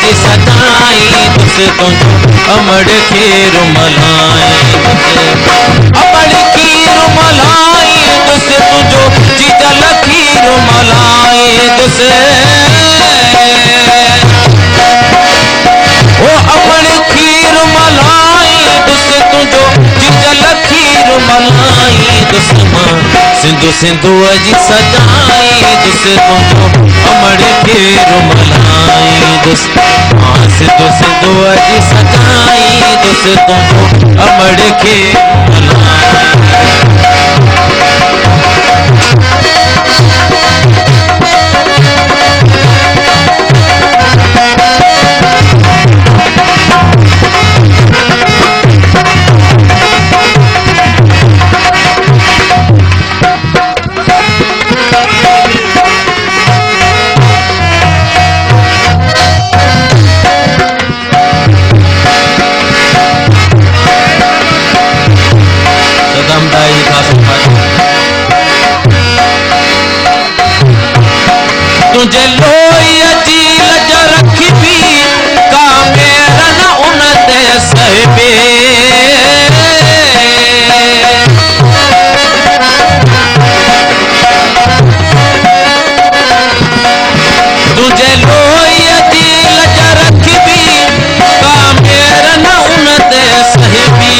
अजी सजाई दुस तुझो अमड़ खीर मलाई अमड़ खीर मलाई दुस तुझो जीजल खीर मलाई दुस ओ अमड़ खीर मलाई दुस तुझो जीजल खीर मलाई दुस मां सिंधु सिंधु अजी सजाई दुस तुझो अमड़ खीर मलाई दुस मां सिंधु सिंधु अजी सजाई दुस तुझो अमड़ खीर मलाई तुझे लोई अजी लज रखी भी का मेरा न उन ते सहबे तुझे लोई अजी लज रखी भी का मेरा न उन ते सहबी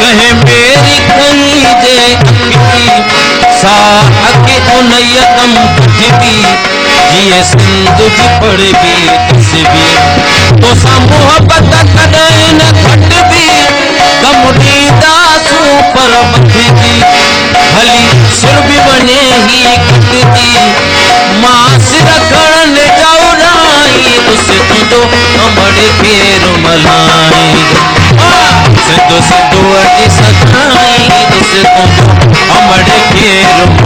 कहे मेरी कहीं जे अखी सा अखी उन यदम भी ये सिंधु जी पढ़ भी किस भी तो सा मोहब्बत कदे न घट भी कमड़ी दासू पर बखी हली सुर भी बने ही कटती मां सिर खड़न जाऊराई दुस तुझो अमड़ खीर मलाई सिंधु सिंधु अजी सजाई दुस तुझो अमड़ खीर